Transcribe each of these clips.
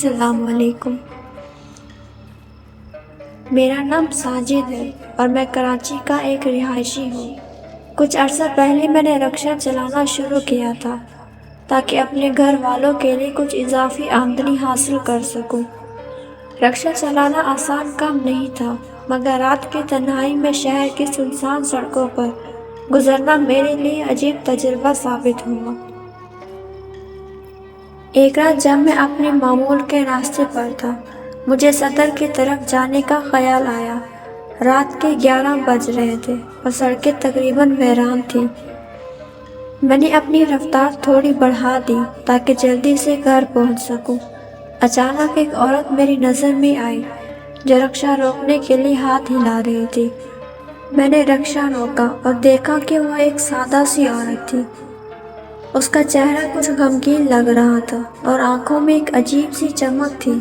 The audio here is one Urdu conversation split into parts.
السلام علیکم۔ میرا نام ساجد ہے اور میں کراچی کا ایک رہائشی ہوں۔ کچھ عرصہ پہلے میں نے رکشہ چلانا شروع کیا تھا تاکہ اپنے گھر والوں کے لیے کچھ اضافی آمدنی حاصل کر سکوں۔ رکشہ چلانا آسان کام نہیں تھا، مگر رات کی تنہائی میں شہر کی سنسان سڑکوں پر گزرنا میرے لیے عجیب تجربہ ثابت ہوا۔ ایک رات جب میں اپنے معمول کے راستے پر تھا، مجھے صدر کی طرف جانے کا خیال آیا۔ رات کے 11 بج رہے تھے اور سڑکیں تقریباً ویران تھیں۔ میں نے اپنی رفتار تھوڑی بڑھا دی تاکہ جلدی سے گھر پہنچ سکوں۔ اچانک ایک عورت میری نظر میں آئی جو رکشہ روکنے کے لیے ہاتھ ہلا رہی تھی۔ میں نے رکشہ روکا اور دیکھا کہ وہ ایک سادہ سی عورت تھی۔ اس کا چہرہ کچھ غمگین لگ رہا تھا اور آنکھوں میں ایک عجیب سی چمک تھی۔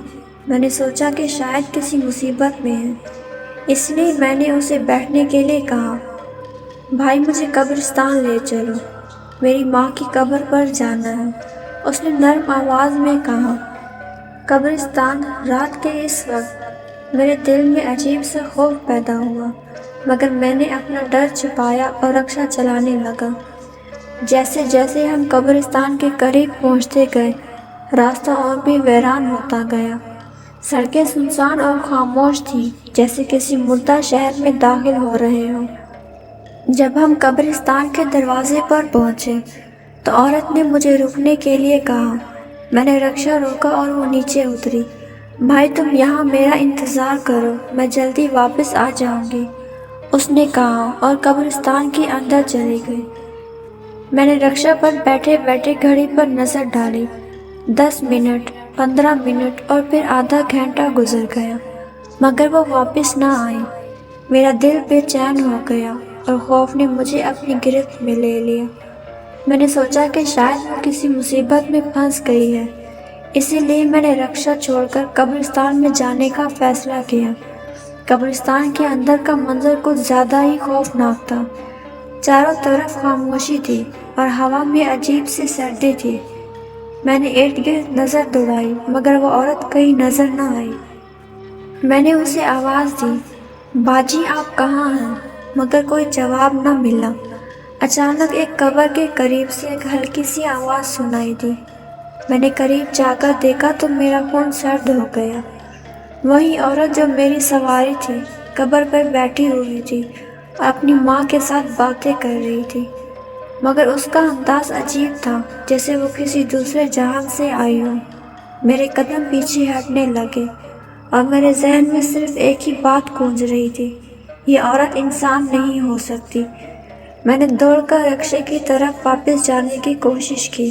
میں نے سوچا کہ شاید کسی مصیبت میں ہے، اس لیے میں نے اسے بیٹھنے کے لیے کہا۔ بھائی، مجھے قبرستان لے چلو، میری ماں کی قبر پر جانا ہے، اس نے نرم آواز میں کہا۔ قبرستان رات کے اس وقت؟ میرے دل میں عجیب سا خوف پیدا ہوا، مگر میں نے اپنا ڈر چھپایا اور رکشہ چلانے لگا۔ جیسے جیسے ہم قبرستان کے قریب پہنچتے گئے، راستہ اور بھی ویران ہوتا گیا۔ سڑکیں سنسان اور خاموش تھیں، جیسے کسی مردہ شہر میں داخل ہو رہے ہوں۔ جب ہم قبرستان کے دروازے پر پہنچے تو عورت نے مجھے رکنے کے لیے کہا۔ میں نے رکشہ روکا اور وہ نیچے اتری۔ بھائی، تم یہاں میرا انتظار کرو، میں جلدی واپس آ جاؤں گی، اس نے کہا اور قبرستان کے اندر چلی گئی۔ میں نے رکشہ پر بیٹھے بیٹھے گھڑی پر نظر ڈالی۔ 10 منٹ، 15 منٹ اور پھر آدھا گھنٹہ گزر گیا، مگر وہ واپس نہ آئی۔ میرا دل بے چین ہو گیا اور خوف نے مجھے اپنی گرفت میں لے لیا۔ میں نے سوچا کہ شاید وہ کسی مصیبت میں پھنس گئی ہے، اسی لیے میں نے رکشہ چھوڑ کر قبرستان میں جانے کا فیصلہ کیا۔ قبرستان کے اندر کا منظر کچھ زیادہ ہی خوفناک تھا۔ چاروں طرف خاموشی تھی اور ہوا میں عجیب سی سردی تھی۔ میں نے ارد گرد نظر دوڑائی، مگر وہ عورت کہیں نظر نہ آئی۔ میں نے اسے آواز دی، باجی آپ کہاں ہیں؟ مگر کوئی جواب نہ ملا۔ اچانک ایک قبر کے قریب سے ایک ہلکی سی آواز سنائی دی۔ میں نے قریب جا کر دیکھا تو میرا خون سرد ہو گیا۔ وہی عورت جو میری سواری تھی، قبر پر بیٹھی ہوئی تھی اور اپنی ماں کے ساتھ باتیں کر رہی تھی، مگر اس کا انداز عجیب تھا، جیسے وہ کسی دوسرے جہان سے آئی ہو۔ میرے قدم پیچھے ہٹنے لگے اور میرے ذہن میں صرف ایک ہی بات گونج رہی تھی، یہ عورت انسان نہیں ہو سکتی۔ میں نے دوڑ کر رکشے کی طرف واپس جانے کی کوشش کی،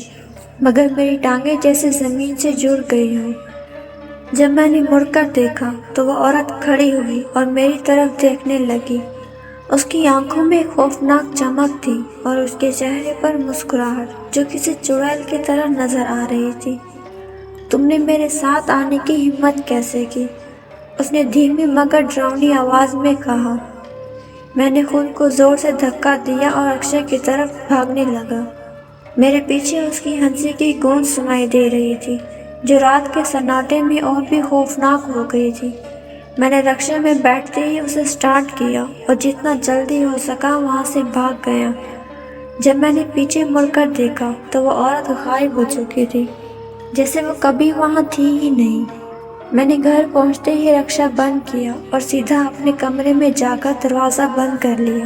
مگر میری ٹانگیں جیسے زمین سے جڑ گئی ہوں۔ جب میں نے مڑ کر دیکھا تو وہ عورت کھڑی ہوئی اور میری طرف دیکھنے لگی۔ اس کی آنکھوں میں خوفناک چمک تھی اور اس کے چہرے پر مسکراہٹ جو کسی چڑیل کی طرح نظر آ رہی تھی۔ تم نے میرے ساتھ آنے کی ہمت کیسے کی؟ اس نے دھیمی مگر ڈراؤنی آواز میں کہا۔ میں نے خود کو زور سے دھکا دیا اور رکشے کی طرف بھاگنے لگا۔ میرے پیچھے اس کی ہنسی کی گونج سنائی دے رہی تھی، جو رات کے سناٹے میں اور بھی خوفناک ہو گئی تھی۔ میں نے رکشے میں بیٹھتے ہی اسے سٹارٹ کیا اور جتنا جلدی ہو سکا وہاں سے بھاگ گیا۔ جب میں نے پیچھے مڑ کر دیکھا تو وہ عورت غائب ہو چکی تھی، جیسے وہ کبھی وہاں تھی ہی نہیں۔ میں نے گھر پہنچتے ہی رکشہ بند کیا اور سیدھا اپنے کمرے میں جا کر دروازہ بند کر لیا۔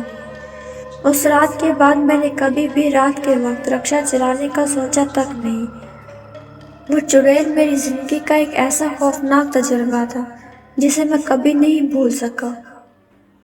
اس رات کے بعد میں نے کبھی بھی رات کے وقت رکشہ چلانے کا سوچا تک نہیں۔ وہ چڑیل میری زندگی کا ایک ایسا خوفناک تجربہ تھا جسے میں کبھی نہیں بھول سکا۔